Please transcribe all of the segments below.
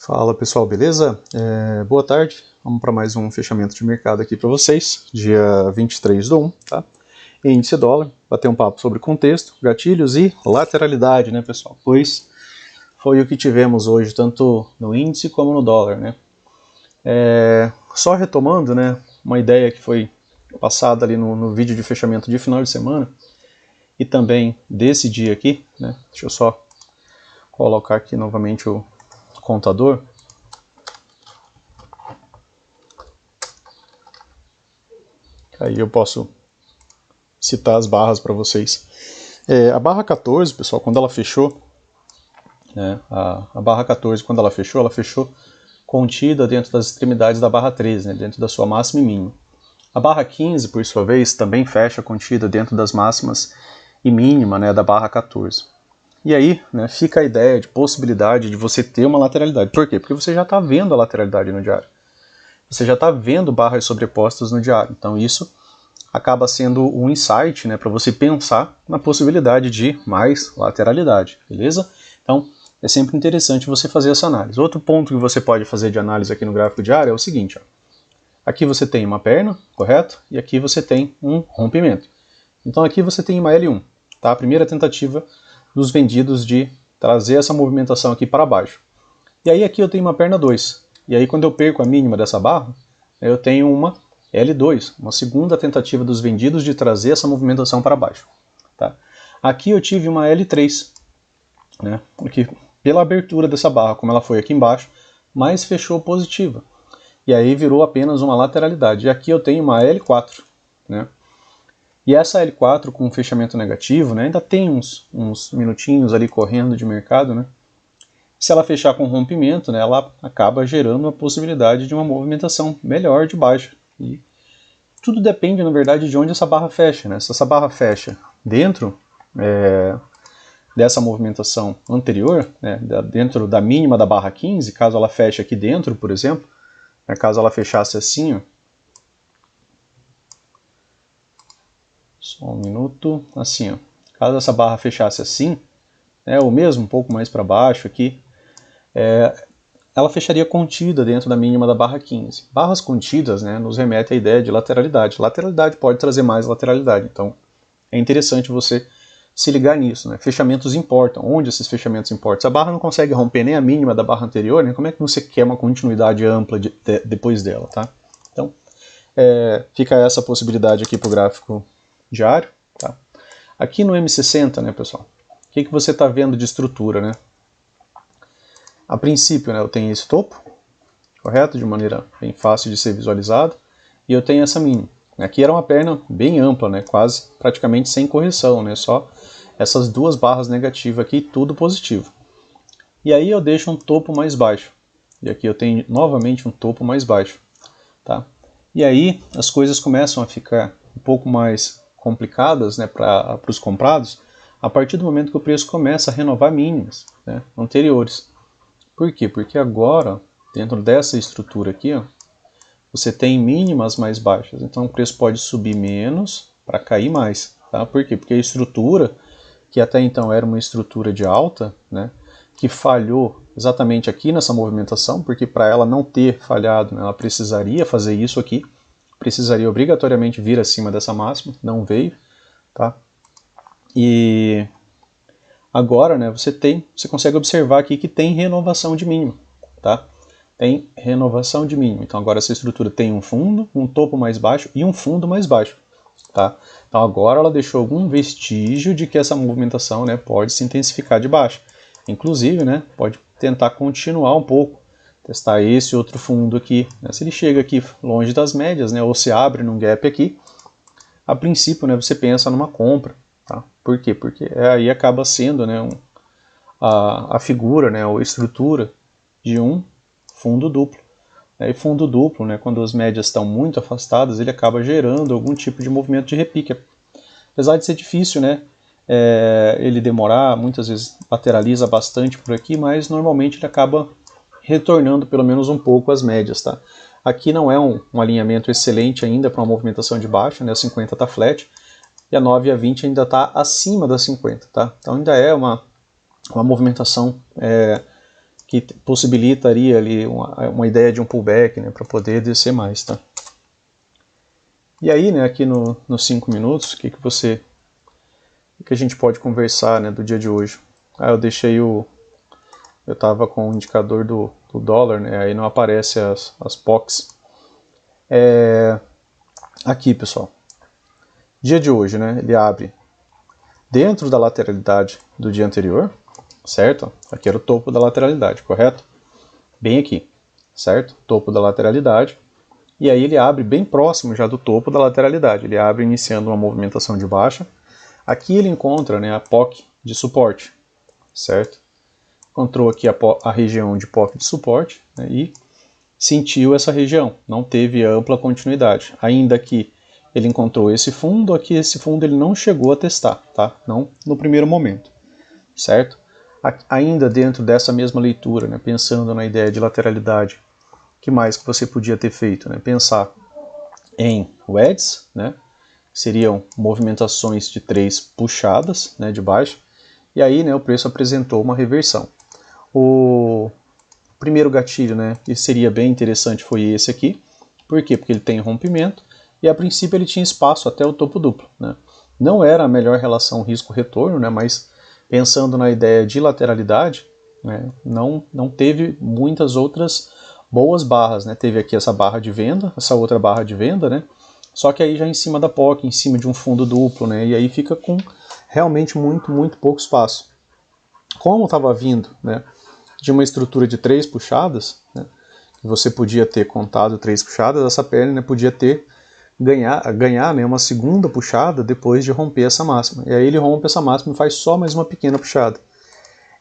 Fala pessoal, beleza? Boa tarde, vamos para mais um fechamento de mercado aqui para vocês, dia 23/1, tá? Índice dólar, bater um papo sobre contexto, gatilhos e lateralidade, né pessoal? Pois foi o que tivemos hoje, tanto no índice como no dólar, né? Só retomando, né, uma ideia que foi passada ali no vídeo de fechamento de final de semana e também desse dia aqui, né? Deixa eu só colocar aqui novamente o contador. Aí eu posso citar as barras para vocês. A barra 14, pessoal, quando ela fechou, né, a barra 14, quando ela fechou contida dentro das extremidades da barra 13, né, dentro da sua máxima e mínima. A barra 15, por sua vez, também fecha contida dentro das máximas e mínima, né, da barra 14. E aí, né, fica a ideia de possibilidade de você ter uma lateralidade. Por quê? Porque você já está vendo a lateralidade no diário. Você já está vendo barras sobrepostas no diário. Então isso acaba sendo um insight, né, para você pensar na possibilidade de mais lateralidade, beleza? Então é sempre interessante você fazer essa análise. Outro ponto que você pode fazer de análise aqui no gráfico diário é o seguinte, ó. Aqui você tem uma perna, correto? E aqui você tem um rompimento. Então aqui você tem uma L1, tá? A primeira tentativa dos vendidos de trazer essa movimentação aqui para baixo. E aí aqui eu tenho uma perna 2. E aí quando eu perco a mínima dessa barra, eu tenho uma L2, uma segunda tentativa dos vendidos de trazer essa movimentação para baixo. Tá? Aqui eu tive uma L3, né? Porque pela abertura dessa barra, como ela foi aqui embaixo, mas fechou positiva. E aí virou apenas uma lateralidade. E aqui eu tenho uma L4, né? E essa L4 com fechamento negativo, né, ainda tem uns minutinhos ali correndo de mercado, né? Se ela fechar com rompimento, né, ela acaba gerando a possibilidade de uma movimentação melhor de baixo. E tudo depende, na verdade, de onde essa barra fecha, né? Se essa barra fecha dentro dessa movimentação anterior, né, dentro da mínima da barra 15, caso ela feche aqui dentro, por exemplo, né, caso ela fechasse assim, ó, só um minuto, assim, ó. Caso essa barra fechasse assim, né, ou mesmo um pouco mais para baixo aqui, ela fecharia contida dentro da mínima da barra 15. Barras contidas, né, nos remete à ideia de lateralidade. Lateralidade pode trazer mais lateralidade, então é interessante você se ligar nisso, né? Fechamentos importam. Onde esses fechamentos importam? Se a barra não consegue romper nem a mínima da barra anterior, né, como é que você quer uma continuidade ampla depois dela, tá? Então, fica essa possibilidade aqui para o gráfico diário, tá? Aqui no M60, né, pessoal, o que você está vendo de estrutura, né? A princípio, né, eu tenho esse topo, correto? De maneira bem fácil de ser visualizado, e eu tenho essa mínima. Aqui era uma perna bem ampla, né, quase praticamente sem correção, né, só essas duas barras negativas aqui, tudo positivo. E aí eu deixo um topo mais baixo, e aqui eu tenho novamente um topo mais baixo, tá? E aí as coisas começam a ficar um pouco mais complicadas, né, para os comprados, a partir do momento que o preço começa a renovar mínimas, né, anteriores. Por quê? Porque agora, dentro dessa estrutura aqui, ó, você tem mínimas mais baixas, então o preço pode subir menos para cair mais. Tá? Por quê? Porque a estrutura, que até então era uma estrutura de alta, né, que falhou exatamente aqui nessa movimentação, porque para ela não ter falhado, né, ela precisaria fazer isso aqui, precisaria obrigatoriamente vir acima dessa máxima, não veio, tá? E agora, né, você consegue observar aqui que tem renovação de mínima, tá? Tem renovação de mínima. Então agora essa estrutura tem um fundo, um topo mais baixo e um fundo mais baixo, tá? Então agora ela deixou algum vestígio de que essa movimentação, né, pode se intensificar de baixo. Inclusive, né, pode tentar continuar um pouco, testar esse outro fundo aqui, né? Se ele chega aqui longe das médias, né, ou se abre num gap aqui, a princípio, né, você pensa numa compra, tá? Por quê? Porque aí acaba sendo, né, a figura, né, ou a estrutura de um fundo duplo. E fundo duplo, né, quando as médias estão muito afastadas, ele acaba gerando algum tipo de movimento de repique. Apesar de ser difícil, né, ele demorar, muitas vezes lateraliza bastante por aqui, mas normalmente ele acaba retornando pelo menos um pouco as médias, tá? Aqui não é um alinhamento excelente ainda para uma movimentação de baixa, né? A 50 está flat e a 9 e a 20 ainda está acima da 50, tá? Então ainda é uma movimentação que possibilitaria ali uma ideia de um pullback, né, para poder descer mais, tá? E aí, né, aqui nos 5 minutos, o que a gente pode conversar, né, do dia de hoje? Eu deixei eu estava com o indicador do dólar, né, aí não aparece as POCs. Aqui, pessoal, dia de hoje, né, ele abre dentro da lateralidade do dia anterior, certo? Aqui era o topo da lateralidade, correto? Bem aqui, certo? Topo da lateralidade. E aí ele abre bem próximo já do topo da lateralidade. Ele abre iniciando uma movimentação de baixa. Aqui ele encontra, né, a POC de suporte, certo? Encontrou aqui a região de POC de suporte, né, e sentiu essa região. Não teve ampla continuidade. Ainda que ele encontrou esse fundo, aqui esse fundo ele não chegou a testar, tá? Não no primeiro momento, certo? Ainda dentro dessa mesma leitura, né, pensando na ideia de lateralidade, o que mais que você podia ter feito? Né? Pensar em wedges, né? Seriam movimentações de 3 puxadas, né, de baixo, e aí, né, o preço apresentou uma reversão. O primeiro gatilho, né, que seria bem interessante foi esse aqui. Por quê? Porque ele tem rompimento e a princípio ele tinha espaço até o topo duplo, né? Não era a melhor relação risco-retorno, né, mas pensando na ideia de lateralidade, né, não teve muitas outras boas barras, né? Teve aqui essa barra de venda, essa outra barra de venda, né? Só que aí já em cima da POC, em cima de um fundo duplo, né? E aí fica com realmente muito pouco espaço. Como estava vindo, né, de uma estrutura de 3 puxadas, né, que você podia ter contado 3 puxadas, essa perna, né, podia ter ganhar, né, uma segunda puxada depois de romper essa máxima. E aí ele rompe essa máxima e faz só mais uma pequena puxada.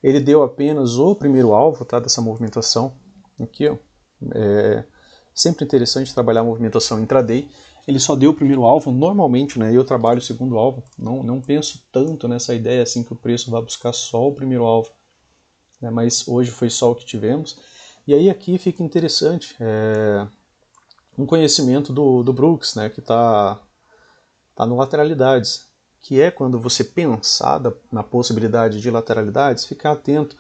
Ele deu apenas o primeiro alvo, tá, dessa movimentação. Aqui, ó. Sempre interessante trabalhar a movimentação intraday. Ele só deu o primeiro alvo. Normalmente, né, eu trabalho o segundo alvo. Não penso tanto nessa ideia assim que o preço vai buscar só o primeiro alvo, né, mas hoje foi só o que tivemos. E aí aqui fica interessante um conhecimento do Brooks, né, que está no lateralidades, que é quando você pensar na possibilidade de lateralidades, ficar atento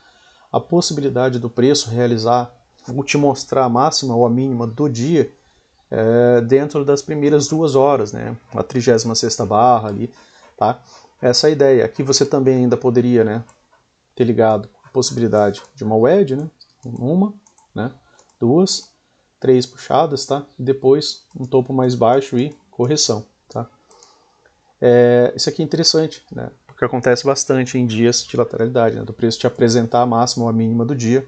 à possibilidade do preço realizar, ou te mostrar a máxima ou a mínima do dia dentro das primeiras 2 horas, né, a 36ª barra ali, tá? Essa é a ideia. Aqui você também ainda poderia, né, ter ligado a possibilidade de uma wedge, né, uma, né, 2, 3 puxadas, tá? E depois um topo mais baixo e correção, tá? Isso aqui é interessante, né? Porque acontece bastante em dias de lateralidade, né? Do preço te apresentar a máxima ou a mínima do dia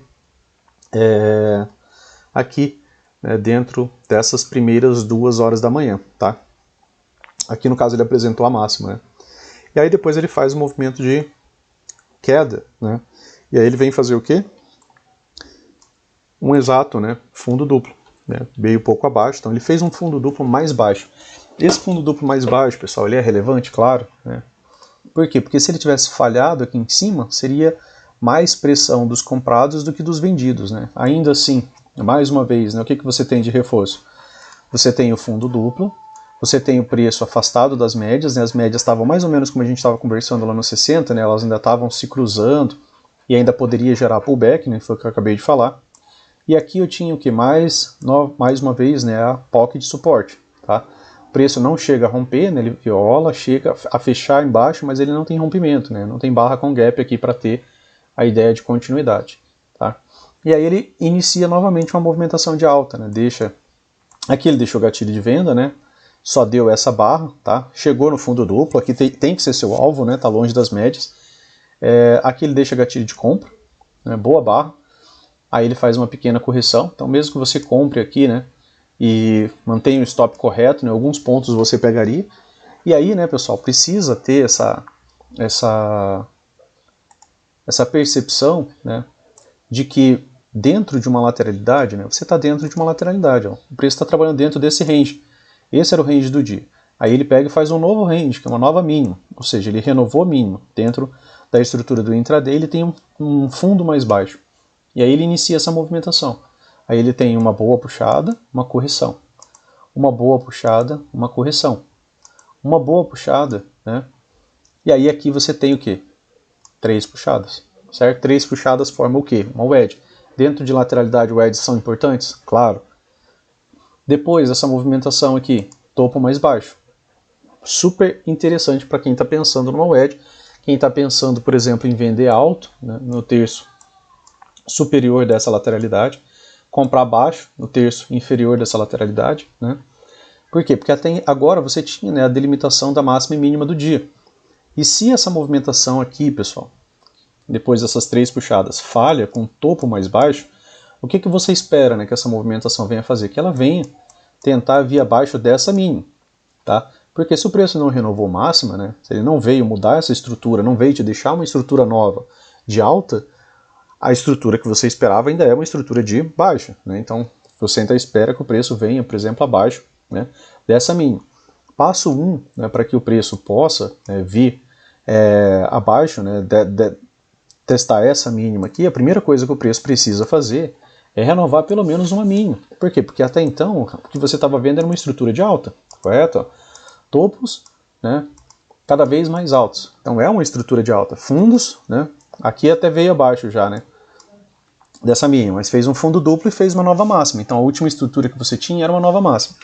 aqui, né, dentro dessas primeiras 2 horas da manhã, tá? Aqui no caso ele apresentou a máxima, né? E aí depois ele faz o movimento de queda, né? E aí ele vem fazer o quê? Um exato, né, fundo duplo, né, veio pouco abaixo, então ele fez um fundo duplo mais baixo. Esse fundo duplo mais baixo, pessoal, ele é relevante, claro, né? Por quê? Porque se ele tivesse falhado aqui em cima, seria mais pressão dos comprados do que dos vendidos, né? Ainda assim, mais uma vez, né, o que você tem de reforço? Você tem o fundo duplo, você tem o preço afastado das médias, né? As médias estavam mais ou menos como a gente estava conversando lá no 60, né? Elas ainda estavam se cruzando e ainda poderia gerar pullback, né? Foi o que eu acabei de falar. E aqui eu tinha o que mais uma vez, né, a POC de suporte, tá? O preço não chega a romper, né, ele viola, chega a fechar embaixo, mas ele não tem rompimento, né, não tem barra com gap aqui para ter a ideia de continuidade, tá? E aí ele inicia novamente uma movimentação de alta, né, aqui ele deixou o gatilho de venda, né, só deu essa barra, tá? Chegou no fundo duplo, aqui tem que ser seu alvo, né, tá longe das médias. Aqui ele deixa gatilho de compra, né, boa barra. Aí ele faz uma pequena correção, então mesmo que você compre aqui, né, e mantenha o stop correto, né, alguns pontos você pegaria. E aí, né, pessoal, precisa ter essa percepção, né, de que dentro de uma lateralidade, né, você está dentro de uma lateralidade, ó, o preço está trabalhando dentro desse range. Esse era o range do dia. Aí ele pega e faz um novo range, que é uma nova mínima, ou seja, ele renovou a mínima. Dentro da estrutura do intraday ele tem um fundo mais baixo. E aí ele inicia essa movimentação. Aí ele tem uma boa puxada, uma correção. Uma boa puxada, uma correção. Uma boa puxada, né? E aí aqui você tem o quê? 3 puxadas, certo? 3 puxadas formam o quê? Uma wedge. Dentro de lateralidade, wedges são importantes? Claro. Depois dessa movimentação aqui, topo mais baixo. Super interessante para quem está pensando numa wedge. Quem está pensando, por exemplo, em vender alto, né, no terço superior dessa lateralidade, comprar baixo no terço inferior dessa lateralidade, né? Por quê? Porque até agora você tinha, né, a delimitação da máxima e mínima do dia. E se essa movimentação aqui, pessoal, depois dessas 3 puxadas, falha com topo mais baixo, o que você espera, né, que essa movimentação venha fazer? Que ela venha tentar vir abaixo dessa mínima, tá? Porque se o preço não renovou máxima, né, se ele não veio mudar essa estrutura, não veio te deixar uma estrutura nova de alta, a estrutura que você esperava ainda é uma estrutura de baixa, né? Então você ainda espera que o preço venha, por exemplo, abaixo, né, dessa mínima. Passo 1, né, para que o preço possa, né, vir abaixo, né, testar essa mínima aqui, a primeira coisa que o preço precisa fazer é renovar pelo menos uma mínima. Por quê? Porque até então o que você estava vendo era uma estrutura de alta, correto? Topos, né, cada vez mais altos. Então é uma estrutura de alta. Fundos, né, aqui até veio abaixo já, né, dessa mínima, mas fez um fundo duplo e fez uma nova máxima. Então a última estrutura que você tinha era uma nova máxima.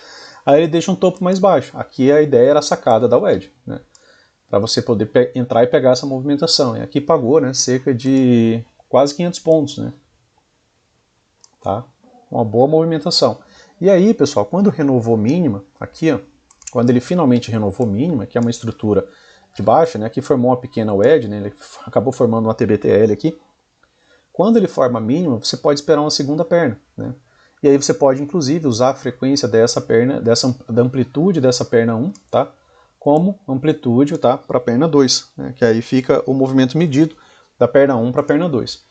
Aí ele deixa um topo mais baixo. Aqui a ideia era a sacada da wedge, né, para você poder entrar e pegar essa movimentação. E aqui pagou, né, cerca de quase 500 pontos, né, tá? Uma boa movimentação. E aí, pessoal, quando renovou mínima, aqui, ó, quando ele finalmente renovou mínima, que é uma estrutura de baixa, né, aqui formou uma pequena wedge, né, ele acabou formando uma TBTL aqui. Quando ele forma a mínima, você pode esperar uma segunda perna, né? E aí você pode, inclusive, usar a frequência dessa perna, da amplitude dessa perna 1, tá, como amplitude, tá, para a perna 2, né, que aí fica o movimento medido da perna 1 para a perna 2.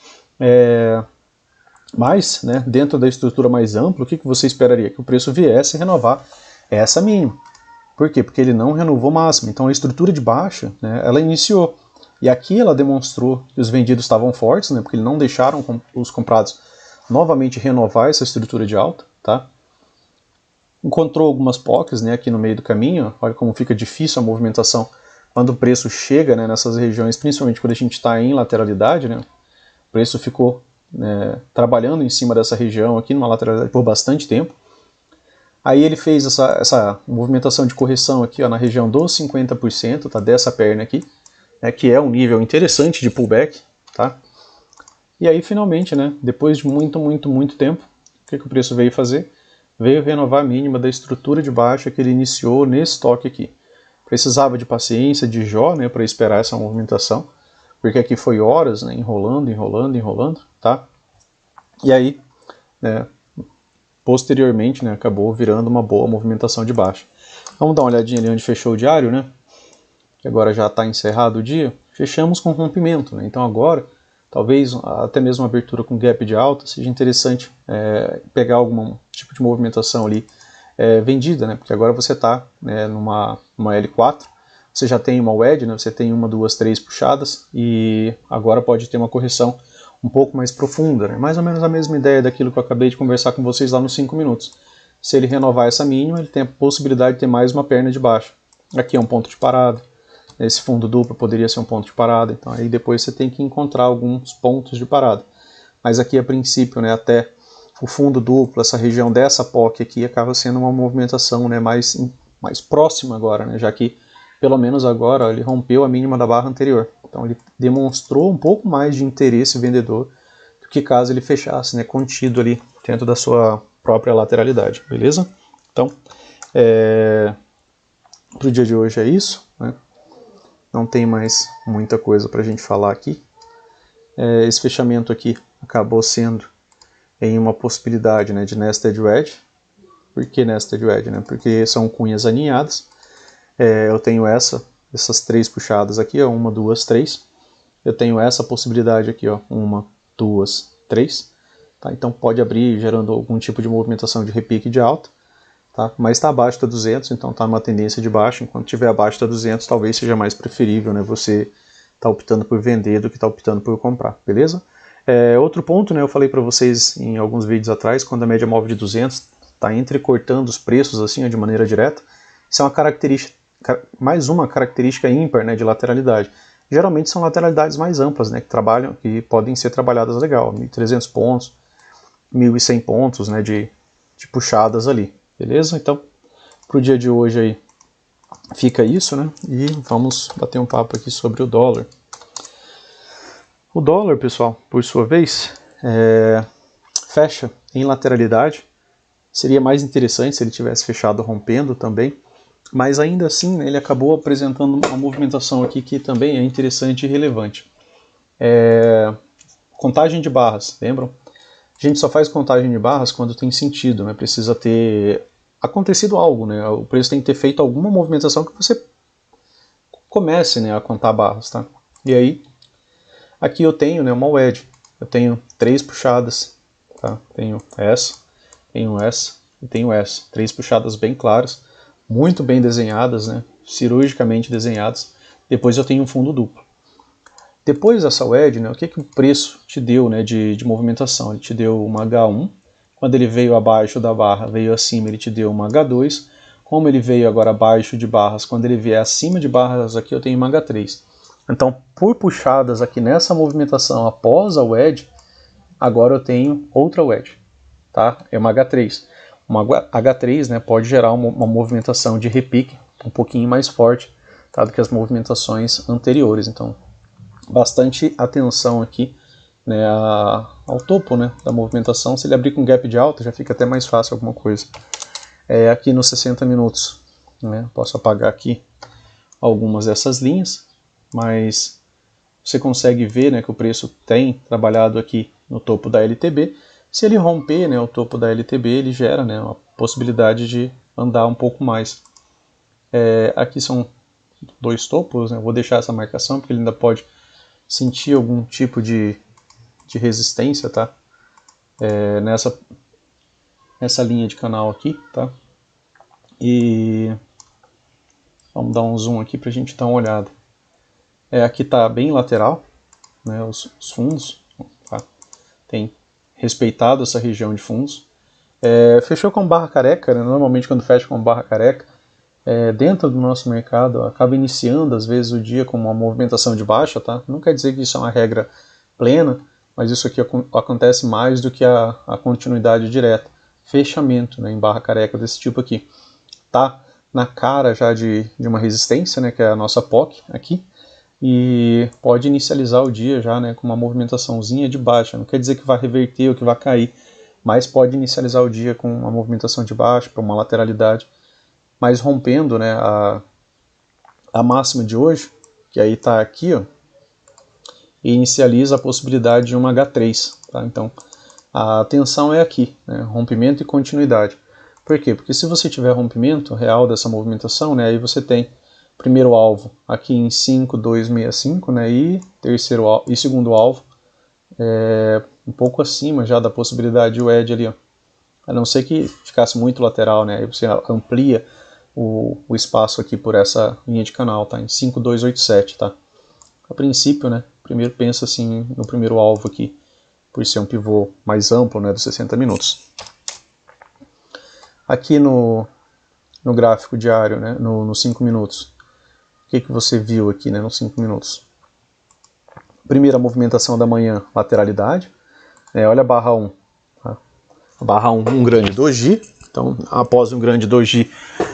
Mas, né, dentro da estrutura mais ampla, o que você esperaria? Que o preço viesse renovar essa mínima. Por quê? Porque ele não renovou máxima. Então a estrutura de baixa, né, ela iniciou. E aqui ela demonstrou que os vendidos estavam fortes, né, porque eles não deixaram os comprados novamente renovar essa estrutura de alta, tá? Encontrou algumas POCs, né, aqui no meio do caminho. Olha como fica difícil a movimentação quando o preço chega, né, nessas regiões, principalmente quando a gente está em lateralidade, né? O preço ficou, né, trabalhando em cima dessa região aqui, numa lateralidade por bastante tempo. Aí ele fez essa movimentação de correção aqui, ó, na região dos 50%, tá, dessa perna aqui, né, que é um nível interessante de pullback, tá? E aí finalmente, né, depois de muito tempo, o que o preço veio fazer? Veio renovar a mínima da estrutura de baixa que ele iniciou nesse toque aqui. Precisava de paciência, de Jó, né, para esperar essa movimentação, porque aqui foi horas, né, enrolando, tá? E aí, né, posteriormente, né, acabou virando uma boa movimentação de baixa. Vamos dar uma olhadinha ali onde fechou o diário, né? Que agora já está encerrado o dia. Fechamos com rompimento, né? Então agora, talvez até mesmo uma abertura com gap de alta seja interessante pegar algum tipo de movimentação ali vendida, né? Porque agora você está, né, numa L4, você já tem uma wedge, né? Você tem 1, 2, 3 puxadas e agora pode ter uma correção um pouco mais profunda, né? Mais ou menos a mesma ideia daquilo que eu acabei de conversar com vocês lá nos 5 minutos. Se ele renovar essa mínima, ele tem a possibilidade de ter mais uma perna de baixa. Aqui é um ponto de parada. Esse fundo duplo poderia ser um ponto de parada. Então aí depois você tem que encontrar alguns pontos de parada. Mas aqui a princípio, né, até o fundo duplo, essa região dessa POC aqui, acaba sendo uma movimentação, né, mais próxima agora, né, já que pelo menos agora ele rompeu a mínima da barra anterior. Então ele demonstrou um pouco mais de interesse vendedor do que caso ele fechasse, né, contido ali dentro da sua própria lateralidade, beleza? Então, para o dia de hoje é isso, né? Não tem mais muita coisa para a gente falar aqui. Esse fechamento aqui acabou sendo em uma possibilidade, né, de nested wedge. Por que nested wedge? Né? Porque são cunhas aninhadas. Eu tenho essas 3 puxadas aqui, ó, 1, 2, 3. Eu tenho essa possibilidade aqui, ó, 1, 2, 3. Tá? Então pode abrir gerando algum tipo de movimentação de repique de alta. Tá? Mas está abaixo da 200, então está numa tendência de baixa. Enquanto estiver abaixo da 200, talvez seja mais preferível, né, você tá optando por vender do que tá optando por comprar, beleza? Outro ponto, né, eu falei para vocês em alguns vídeos atrás, quando a média móvel de 200 está entrecortando os preços assim, de maneira direta, isso é uma característica, mais uma característica ímpar, né, de lateralidade. Geralmente são lateralidades mais amplas, né, que podem ser trabalhadas legal, 1.300 pontos, 1.100 pontos, né, de puxadas ali, beleza? Então, para o dia de hoje aí, fica isso, né? E vamos bater um papo aqui sobre o dólar. O dólar, pessoal, por sua vez, fecha em lateralidade. Seria mais interessante se ele tivesse fechado rompendo também, mas ainda assim, né, ele acabou apresentando uma movimentação aqui que também é interessante e relevante. Contagem de barras, lembram? A gente só faz contagem de barras quando tem sentido, né? Precisa ter acontecido algo, né? O preço tem que ter feito alguma movimentação que você comece, né, a contar barras, tá? E aí, aqui eu tenho, né, uma wedge. Eu tenho 3 puxadas, tá? Tenho essa e tenho essa. 3 puxadas bem claras, muito bem desenhadas, né? Cirurgicamente desenhadas. Depois eu tenho um fundo duplo. Depois dessa wedge, né, o que o preço te deu, né, de movimentação? Ele te deu uma H1, quando ele veio abaixo da barra, veio acima, ele te deu uma H2, como ele veio agora abaixo de barras, quando ele vier acima de barras aqui, eu tenho uma H3. Então, por puxadas aqui nessa movimentação após a wedge, agora eu tenho outra wedge, tá? É uma H3. Uma H3, né, pode gerar uma movimentação de repique um pouquinho mais forte, tá, do que as movimentações anteriores. Então, bastante atenção aqui, né, ao topo, né, da movimentação. Se ele abrir com gap de alta, já fica até mais fácil alguma coisa. Aqui nos 60 minutos, né, posso apagar aqui algumas dessas linhas, mas você consegue ver, né, que o preço tem trabalhado aqui no topo da LTB. Se ele romper, né, o topo da LTB, ele gera, né, uma possibilidade de andar um pouco mais. Aqui são 2 topos, né, eu vou deixar essa marcação porque ele ainda pode sentir algum tipo de resistência, tá? Nessa linha de canal aqui, tá? E vamos dar um zoom aqui para a gente dar uma olhada. Aqui está bem lateral, né, os fundos, tá? Tem respeitado essa região de fundos. Fechou com barra careca, né? Normalmente quando fecha com barra careca, dentro do nosso mercado, acaba iniciando às vezes o dia com uma movimentação de baixa, tá? Não quer dizer que isso é uma regra plena, mas isso aqui acontece mais do que a continuidade direta. Fechamento, né, em barra careca desse tipo aqui. Tá na cara já de uma resistência, né, que é a nossa POC aqui, e pode inicializar o dia já, né, com uma movimentaçãozinha de baixa. Não quer dizer que vai reverter ou que vai cair, mas pode inicializar o dia com uma movimentação de baixa para uma lateralidade, mas rompendo, né, a máxima de hoje, que aí está aqui, ó, e inicializa a possibilidade de uma H3. Tá? Então, a atenção é aqui, né, rompimento e continuidade. Por quê? Porque se você tiver rompimento real dessa movimentação, né, aí você tem primeiro alvo aqui em 5,265, né, e segundo alvo um pouco acima já da possibilidade de wedge ali, ó. A não ser que ficasse muito lateral, né, aí você amplia o espaço aqui por essa linha de canal, tá, em 5,287, tá. A princípio, né, primeiro pensa assim no primeiro alvo aqui, por ser um pivô mais amplo, né, dos 60 minutos. Aqui no gráfico diário, né, nos 5 minutos, o que você viu aqui, né, nos 5 minutos? Primeira movimentação da manhã, lateralidade. Olha a barra 1. Tá? A barra 1, um grande doji. Então, após um grande doji,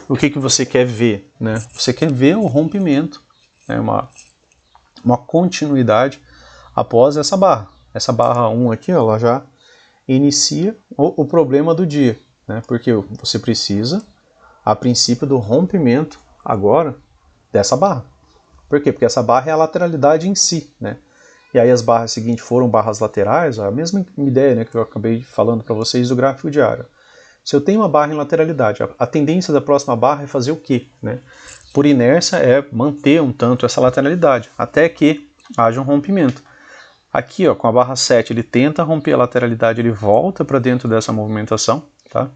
o que você quer ver? Né? Você quer ver o rompimento, né, uma continuidade após essa barra. Essa barra 1 aqui, ela já inicia o problema do dia, né? Porque você precisa, a princípio, do rompimento agora dessa barra. Por quê? Porque essa barra é a lateralidade em si, né? E aí as barras seguintes foram barras laterais, a mesma ideia, né, que eu acabei falando para vocês do gráfico diário. Se eu tenho uma barra em lateralidade, a tendência da próxima barra é fazer o quê? Né? Por inércia é manter um tanto essa lateralidade, até que haja um rompimento. Aqui, ó, com a barra 7, ele tenta romper a lateralidade, ele volta para dentro dessa movimentação, tá?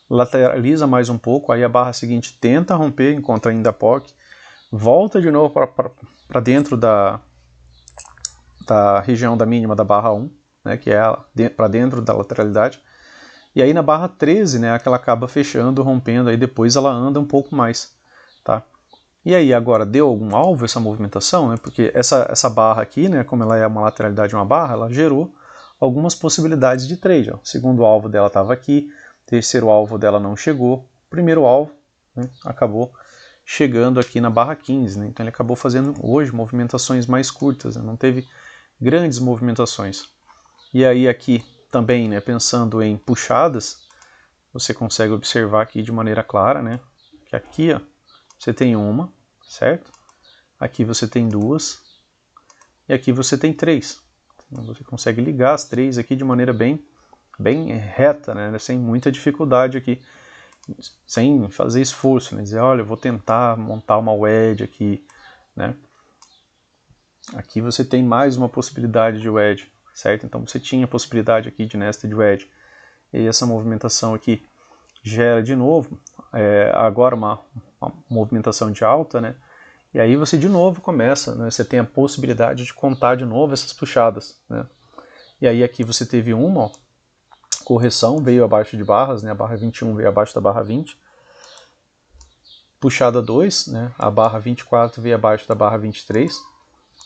Lateraliza mais um pouco, aí a barra seguinte tenta romper, encontra ainda a POC, volta de novo para dentro da região da mínima da barra 1, né, que é para dentro da lateralidade, e aí na barra 13, né, que ela acaba fechando, rompendo, aí depois ela anda um pouco mais, tá? E aí agora, deu algum alvo essa movimentação, né, porque essa barra aqui, né, como ela é uma lateralidade de uma barra, ela gerou algumas possibilidades de trade. Ó. O segundo alvo dela estava aqui, o terceiro alvo dela não chegou, o primeiro alvo, né, acabou chegando aqui na barra 15, né? Então ele acabou fazendo hoje movimentações mais curtas, né? Não teve grandes movimentações. E aí aqui também, né, pensando em puxadas, você consegue observar aqui de maneira clara, né, que aqui, ó, você tem uma, certo? Aqui você tem duas, e aqui você tem três. Então você consegue ligar as três aqui de maneira bem reta, né, sem muita dificuldade aqui, sem fazer esforço, né, dizer, olha, eu vou tentar montar uma wedge aqui, né. Aqui você tem mais uma possibilidade de wedge, certo? Então você tinha a possibilidade aqui de nested wedge, e essa movimentação aqui gera de novo, agora uma movimentação de alta, né? E aí você de novo começa, né? Você tem a possibilidade de contar de novo essas puxadas, né? E aí aqui você teve uma, ó, correção, veio abaixo de barras, né? A barra 21 veio abaixo da barra 20. Puxada 2, né? A barra 24 veio abaixo da barra 23.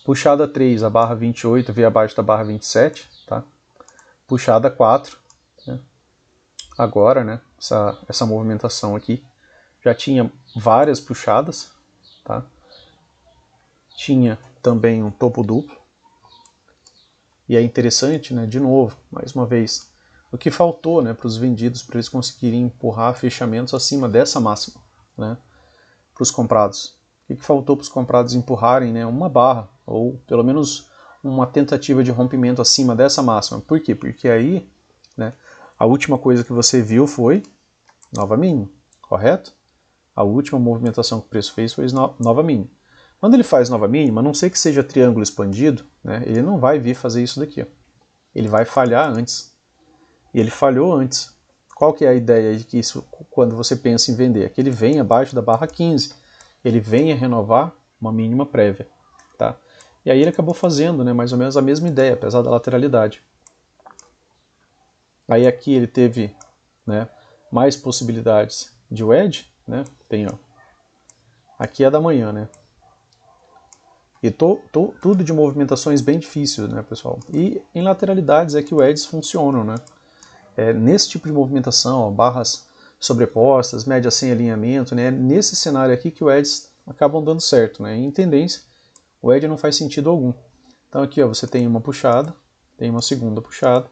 Puxada 3, a barra 28 veio abaixo da barra 27, tá? Puxada 4, né? Agora, né? Essa movimentação aqui já tinha várias puxadas, tá? Tinha também um topo duplo. E é interessante, né? De novo, mais uma vez, o que faltou, né, para os vendidos, para eles conseguirem empurrar fechamentos acima dessa máxima, né, para os comprados. O que faltou para os comprados empurrarem, né, uma barra, ou pelo menos uma tentativa de rompimento acima dessa máxima. Por quê? Porque aí, né, a última coisa que você viu foi nova mínima, correto? A última movimentação que o preço fez foi nova mínima. Quando ele faz nova mínima, a não ser que seja triângulo expandido, né, ele não vai vir fazer isso daqui. Ó. Ele vai falhar antes. E ele falhou antes. Qual que é a ideia de que isso, quando você pensa em vender? É que ele vem abaixo da barra 15. Ele vem a renovar uma mínima prévia. Tá? E aí ele acabou fazendo, né, mais ou menos a mesma ideia, apesar da lateralidade. Aí aqui ele teve, né, mais possibilidades de wedge. Né? Tem, ó, aqui é da manhã, né? E tudo de movimentações bem difíceis, né, pessoal? E em lateralidades é que o wedges funcionam, né? Nesse tipo de movimentação, ó, barras sobrepostas, média sem alinhamento, né? Nesse cenário aqui que o wedges acabam dando certo, né? Em tendência, o wedge não faz sentido algum. Então aqui, ó, você tem uma puxada, tem uma segunda puxada,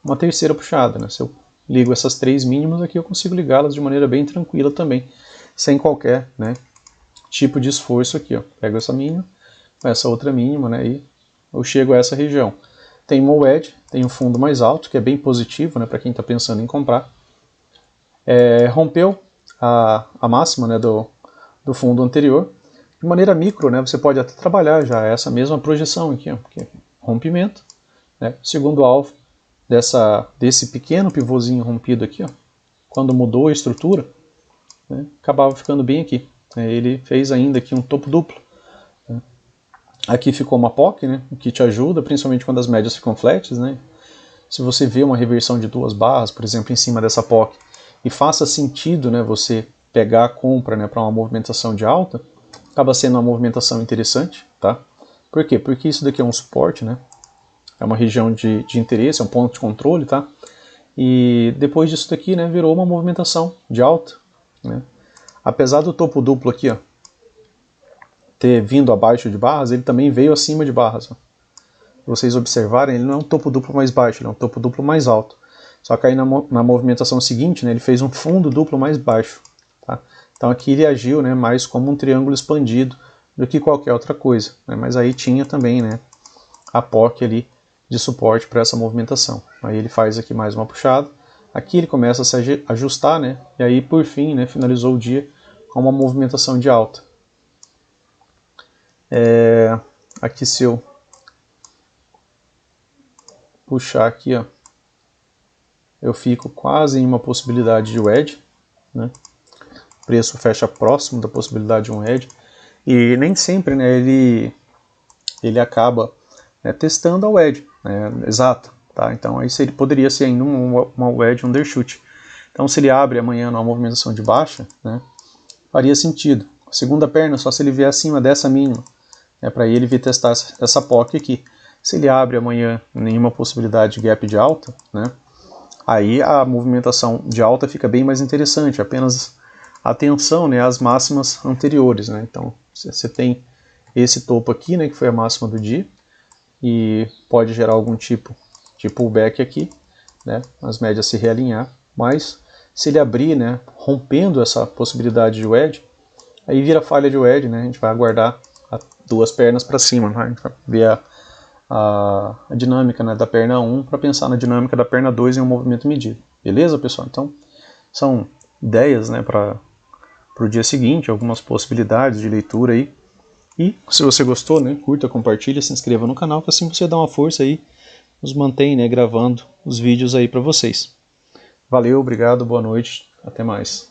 uma terceira puxada, né? Se eu ligo essas três mínimas aqui, eu consigo ligá-las de maneira bem tranquila também, sem qualquer, né, tipo de esforço aqui, ó. Pego essa mínima, essa outra mínima, né, e eu chego a essa região. Tem uma wedge, tem um fundo mais alto, que é bem positivo, né, para quem está pensando em comprar. Rompeu a máxima, né, do fundo anterior. De maneira micro, né, você pode até trabalhar já essa mesma projeção aqui, ó, que é rompimento, né, segundo alvo desse pequeno pivôzinho rompido aqui, ó, quando mudou a estrutura, né, acabava ficando bem aqui. Ele fez ainda aqui um topo duplo. Né. Aqui ficou uma POC, né, o que te ajuda, principalmente quando as médias ficam flats. Né. Se você vê uma reversão de duas barras, por exemplo, em cima dessa POC, e faça sentido, né, você pegar a compra, né, para uma movimentação de alta, acaba sendo uma movimentação interessante. Tá? Por quê? Porque isso daqui é um suporte, né, é uma região de interesse, é um ponto de controle, tá? E depois disso daqui, né, virou uma movimentação de alta, né? Apesar do topo duplo aqui, ó, ter vindo abaixo de barras, ele também veio acima de barras. Ó. Se vocês observarem, ele não é um topo duplo mais baixo, ele é um topo duplo mais alto. Só que aí na movimentação seguinte, né, ele fez um fundo duplo mais baixo. Tá? Então aqui ele agiu, né, mais como um triângulo expandido do que qualquer outra coisa. Né? Mas aí tinha também, né, a POC ali de suporte para essa movimentação. Aí ele faz aqui mais uma puxada. Aqui ele começa a se ajustar, né? E aí por fim, né, finalizou o dia com uma movimentação de alta. Aqui se eu puxar aqui, ó, eu fico quase em uma possibilidade de wedge, né? O preço fecha próximo da possibilidade de um wedge. E nem sempre, né, ele acaba, né, testando a wedge, né, exato. Tá? Então aí poderia ser ainda uma wedge undershoot. Então se ele abre amanhã numa movimentação de baixa, né, faria sentido. A segunda perna, só se ele vier acima dessa mínima, para ele vir testar essa POC aqui. Se ele abre amanhã nenhuma possibilidade de gap de alta, né, aí a movimentação de alta fica bem mais interessante, apenas atenção, né, às máximas anteriores, né. Então você tem esse topo aqui, né, que foi a máxima do dia, e pode gerar algum tipo de pullback aqui, né, as médias se realinhar, mas se ele abrir, né, rompendo essa possibilidade de wedge, aí vira falha de wedge, né, a gente vai aguardar duas pernas para cima, né, a gente vai ver a dinâmica, né, da perna 1 para pensar na dinâmica da perna 2 em um movimento medido. Beleza, pessoal? Então, são ideias, né, para o dia seguinte, algumas possibilidades de leitura aí. E se você gostou, né, curta, compartilha, se inscreva no canal, que assim você dá uma força aí, nos mantém, né, gravando os vídeos aí para vocês. Valeu, obrigado, boa noite, até mais.